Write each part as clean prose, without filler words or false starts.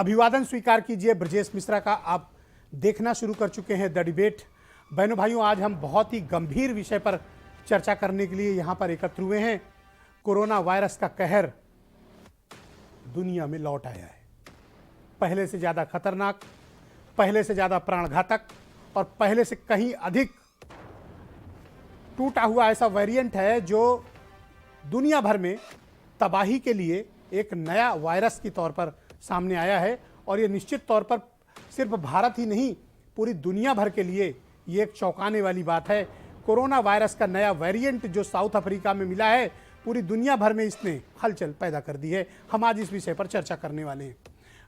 अभिवादन स्वीकार कीजिए ब्रजेश मिश्रा का। आप देखना शुरू कर चुके हैं द डिबेट। बहनों भाइयों, आज हम बहुत ही गंभीर विषय पर चर्चा करने के लिए यहाँ पर एकत्र हुए हैं। कोरोना वायरस का कहर दुनिया में लौट आया है। पहले से ज़्यादा खतरनाक, पहले से ज़्यादा प्राणघातक और पहले से कहीं अधिक टूटा हुआ ऐसा वेरिएंट है जो दुनिया भर में तबाही के लिए एक नया वायरस के तौर पर सामने आया है। और ये निश्चित तौर पर सिर्फ भारत ही नहीं, पूरी दुनिया भर के लिए ये एक चौंकाने वाली बात है। कोरोना वायरस का नया वेरिएंट जो साउथ अफ्रीका में मिला है, पूरी दुनिया भर में इसने हलचल पैदा कर दी है। हम आज इस विषय पर चर्चा करने वाले हैं।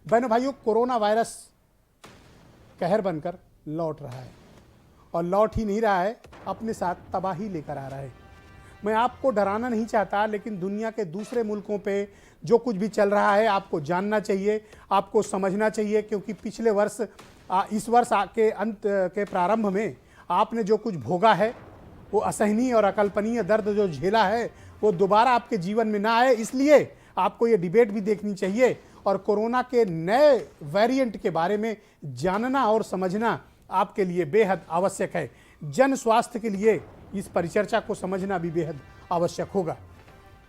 बहनों भाइयों, कोरोना वायरस कहर बनकर लौट रहा है और लौट ही नहीं रहा है, अपने साथ तबाही लेकर आ रहा है। मैं आपको डराना नहीं चाहता, लेकिन दुनिया के दूसरे मुल्कों पे जो कुछ भी चल रहा है आपको जानना चाहिए, आपको समझना चाहिए। क्योंकि पिछले वर्ष इस वर्ष के अंत के प्रारंभ में आपने जो कुछ भोगा है, वो असहनीय और अकल्पनीय दर्द जो झेला है, वो दोबारा आपके जीवन में ना आए, इसलिए आपको ये डिबेट भी देखनी चाहिए। और कोरोना के नए वेरिएंट के बारे में जानना और समझना आपके लिए बेहद आवश्यक है। जन स्वास्थ्य के लिए इस परिचर्चा को समझना भी बेहद आवश्यक होगा।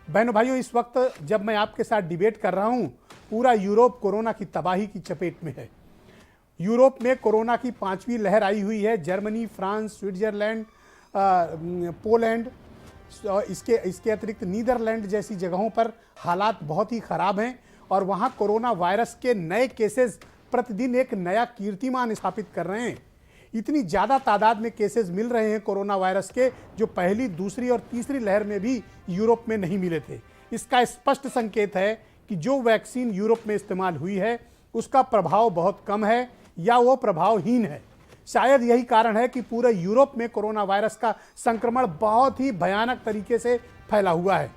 बहनों भाइयों, इस वक्त जब मैं आपके साथ डिबेट कर रहा हूं, पूरा यूरोप कोरोना की तबाही की चपेट में है। यूरोप में कोरोना की 5वीं लहर आई हुई है। जर्मनी, फ्रांस, स्विट्जरलैंड, पोलैंड, इसके अतिरिक्त नीदरलैंड जैसी जगहों पर हालात बहुत ही खराब हैं और वहां कोरोना वायरस के नए केसेस प्रतिदिन एक नया कीर्तिमान स्थापित कर रहे हैं। इतनी ज़्यादा तादाद में केसेस मिल रहे हैं कोरोना वायरस के, जो पहली, दूसरी और तीसरी लहर में भी यूरोप में नहीं मिले थे। इसका स्पष्ट संकेत है कि जो वैक्सीन यूरोप में इस्तेमाल हुई है उसका प्रभाव बहुत कम है या वो प्रभावहीन है। शायद यही कारण है कि पूरे यूरोप में कोरोना वायरस का संक्रमण बहुत ही भयानक तरीके से फैला हुआ है।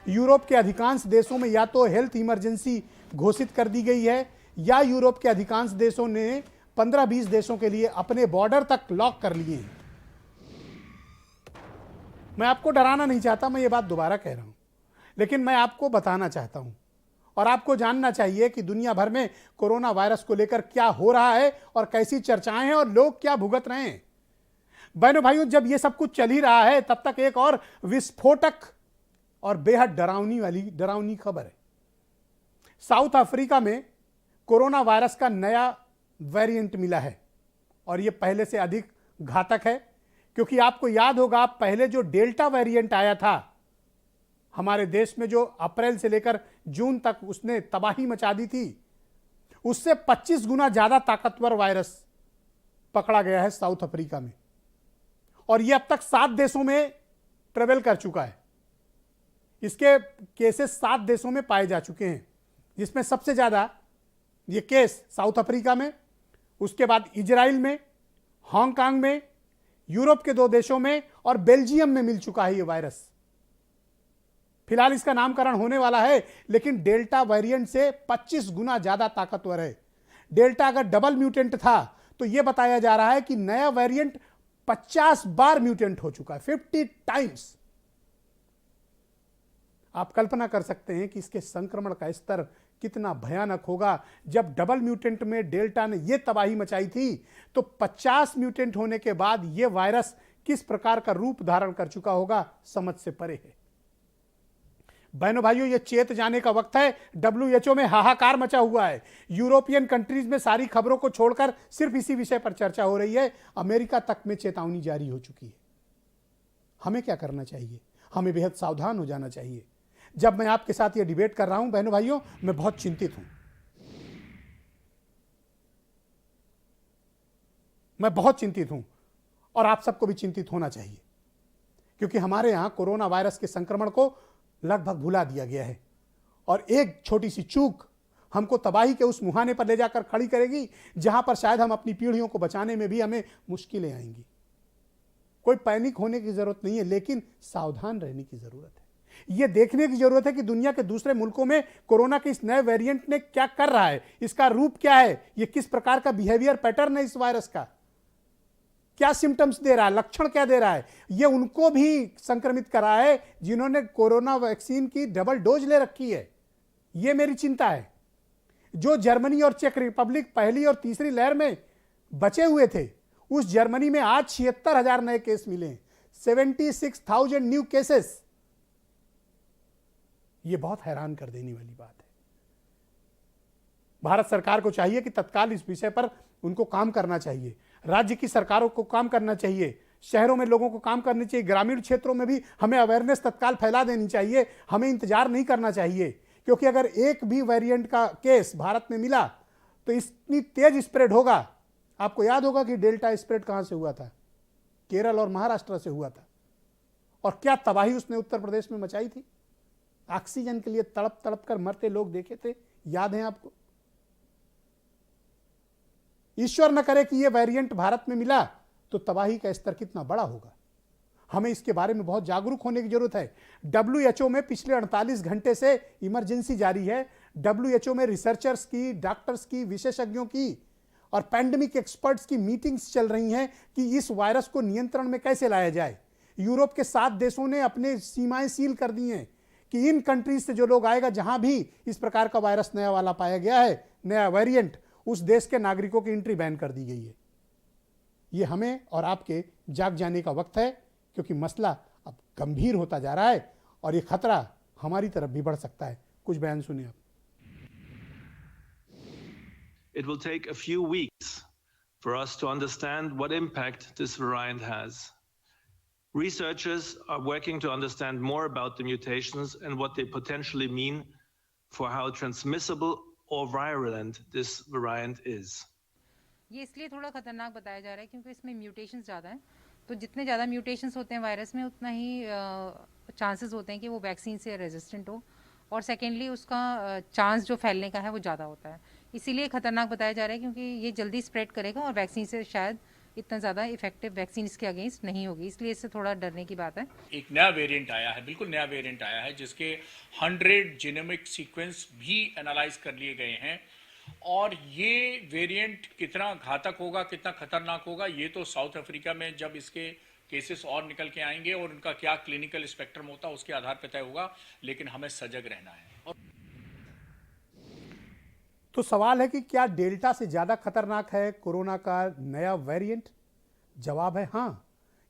यूरोप के अधिकांश देशों में या तो हेल्थ इमरजेंसी घोषित कर दी गई है या यूरोप के अधिकांश देशों ने 15-20 देशों के लिए अपने बॉर्डर तक लॉक कर लिए हैं। मैं आपको डराना नहीं चाहता, मैं ये बात दोबारा कह रहा हूं, लेकिन मैं आपको बताना चाहता हूं और आपको जानना चाहिए कि दुनिया भर में कोरोना वायरस को लेकर क्या हो रहा है और कैसी चर्चाएं हैं और लोग क्या भुगत रहे हैं। बहनों भाइयों, जब ये सब कुछ चल ही रहा है, तब तक एक और विस्फोटक और बेहद डरावनी खबर है। साउथ अफ्रीका में कोरोना वायरस का नया वेरिएंट मिला है और यह पहले से अधिक घातक है। क्योंकि आपको याद होगा, पहले जो डेल्टा वेरिएंट आया था हमारे देश में, जो अप्रैल से लेकर जून तक उसने तबाही मचा दी थी, उससे 25 गुना ज्यादा ताकतवर वायरस पकड़ा गया है साउथ अफ्रीका में और यह अब तक 7 देशों में ट्रेवल कर चुका है। इसके केसेस 7 देशों में पाए जा चुके हैं, जिसमें सबसे ज्यादा ये केस साउथ अफ्रीका में, उसके बाद इजराइल में, हांगकांग में, यूरोप के 2 देशों में और बेल्जियम में मिल चुका है ये वायरस। फिलहाल इसका नामकरण होने वाला है, लेकिन डेल्टा वेरिएंट से 25 गुना ज्यादा ताकतवर है। डेल्टा अगर डबल म्यूटेंट था तो यह बताया जा रहा है कि नया वेरिएंट 50 बार म्यूटेंट हो चुका है, 50 टाइम्स। आप कल्पना कर सकते हैं कि इसके संक्रमण का स्तर कितना भयानक होगा। जब डबल म्यूटेंट में डेल्टा ने यह तबाही मचाई थी, तो 50 म्यूटेंट होने के बाद यह वायरस किस प्रकार का रूप धारण कर चुका होगा, समझ से परे है। बहनों भाइयों, यह चेत जाने का वक्त है। WHO में हाहाकार मचा हुआ है। यूरोपियन कंट्रीज में सारी खबरों को छोड़कर सिर्फ इसी विषय पर चर्चा हो रही है। अमेरिका तक में चेतावनी जारी हो चुकी है। हमें क्या करना चाहिए? हमें बेहद सावधान हो जाना चाहिए। जब मैं आपके साथ यह डिबेट कर रहा हूं बहनों भाइयों, मैं बहुत चिंतित हूं। मैं बहुत चिंतित हूं और आप सबको भी चिंतित होना चाहिए, क्योंकि हमारे यहां कोरोना वायरस के संक्रमण को लगभग भुला दिया गया है और एक छोटी सी चूक हमको तबाही के उस मुहाने पर ले जाकर खड़ी करेगी, जहां पर शायद हम अपनी पीढ़ियों को बचाने में भी हमें मुश्किलें आएंगी। कोई पैनिक होने की जरूरत नहीं है, लेकिन सावधान रहने की जरूरत है। यह देखने की जरूरत है कि दुनिया के दूसरे मुल्कों में कोरोना के इस नए वेरिएंट ने क्या कर रहा है, इसका रूप क्या है, यह किस प्रकार का बिहेवियर पैटर्न है इस वायरस का, क्या सिम्टम्स दे रहा है, लक्षण क्या दे रहा है। यह उनको भी संक्रमित कर रहा है जिन्होंने कोरोना वैक्सीन की डबल डोज ले रखी है। यह मेरी चिंता है। जो जर्मनी और चेक रिपब्लिक पहली और तीसरी लहर में बचे हुए थे, उस जर्मनी में आज 76,000 नए केस मिले, 76,000 न्यू केसेस। यह बहुत हैरान कर देने वाली बात है। भारत सरकार को चाहिए कि तत्काल इस विषय पर उनको काम करना चाहिए, राज्य की सरकारों को काम करना चाहिए, शहरों में लोगों को काम करनी चाहिए, ग्रामीण क्षेत्रों में भी हमें अवेयरनेस तत्काल फैला देनी चाहिए। हमें इंतजार नहीं करना चाहिए, क्योंकि अगर एक भी वेरिएंट का केस भारत में मिला तो इतनी तेज स्प्रेड होगा। आपको याद होगा कि डेल्टा स्प्रेड कहां से हुआ था? केरल और महाराष्ट्र से हुआ था, और क्या तबाही उसने उत्तर प्रदेश में मचाई थी। ऑक्सीजन के लिए तड़प तड़प कर मरते लोग देखे थे, याद है आपको? ईश्वर न करे कि यह वेरिएंट भारत में मिला तो तबाही का स्तर कितना बड़ा होगा। हमें इसके बारे में बहुत जागरूक होने की जरूरत है। WHO में पिछले 48 घंटे से इमरजेंसी जारी है। WHO में रिसर्चर्स की, डॉक्टर्स की, विशेषज्ञों की और पैंडेमिक एक्सपर्ट्स की मीटिंग्स चल रही हैं कि इस वायरस को नियंत्रण में कैसे लाया जाए। यूरोप के 7 देशों ने अपने सीमाएं सील कर दी हैं कि इन कंट्रीज से जो लोग आएगा, जहां भी इस प्रकार का वायरस नया वाला पाया गया है, नया वेरिएंट, उस देश के नागरिकों की एंट्री बैन कर दी गई है। यह हमें और आपके जाग जाने का वक्त है, क्योंकि मसला अब गंभीर होता जा रहा है और यह खतरा हमारी तरफ भी बढ़ सकता है। कुछ बयान सुनिए आप। It will take a few weeks for us to understand what impact this variant has. Researchers are working to understand more about the mutations and what they potentially mean for how transmissible or virulent this variant is. ये इसलिए थोड़ा खतरनाक बताया जा रहा है क्योंकि इसमें म्यूटेशंस ज़्यादा हैं। तो जितने ज़्यादा म्यूटेशंस होते हैं वायरस में, उतना ही चांसेस होते हैं कि वो वैक्सीन से रेजिस्टेंट हो, और सेकेंडली उसका चांस जो फैलने का है वो ज़्यादा होता है। इसीलिए खतरनाक बताया जा रहा है क्योंकि ये जल्दी स्प्रेड करेगा और वैक्सीन से शायद इतना ज़्यादा इफेक्टिव वैक्सीन इसके अगेंस्ट नहीं होगी, इसलिए इससे थोड़ा डरने की बात है। एक नया वेरिएंट आया है, बिल्कुल नया वेरिएंट आया है, जिसके 100 जीनोमिक सीक्वेंस भी एनालाइज कर लिए गए हैं, और ये वेरिएंट कितना घातक होगा, कितना खतरनाक होगा, ये तो साउथ अफ्रीका में जब इसके केसेस और निकल के आएंगे और उनका क्या क्लिनिकल स्पेक्ट्रम होता है उसके आधार पर तय होगा, लेकिन हमें सजग रहना है। तो सवाल है कि क्या डेल्टा से ज्यादा खतरनाक है कोरोना का नया वेरिएंट? जवाब है हां,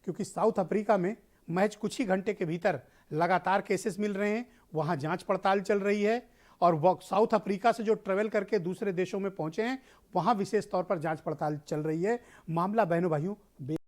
क्योंकि साउथ अफ्रीका में महज कुछ ही घंटे के भीतर लगातार केसेस मिल रहे हैं, वहां जांच पड़ताल चल रही है, और वो साउथ अफ्रीका से जो ट्रेवल करके दूसरे देशों में पहुंचे हैं, वहां विशेष तौर पर जांच पड़ताल चल रही है। मामला बहनों भाइयों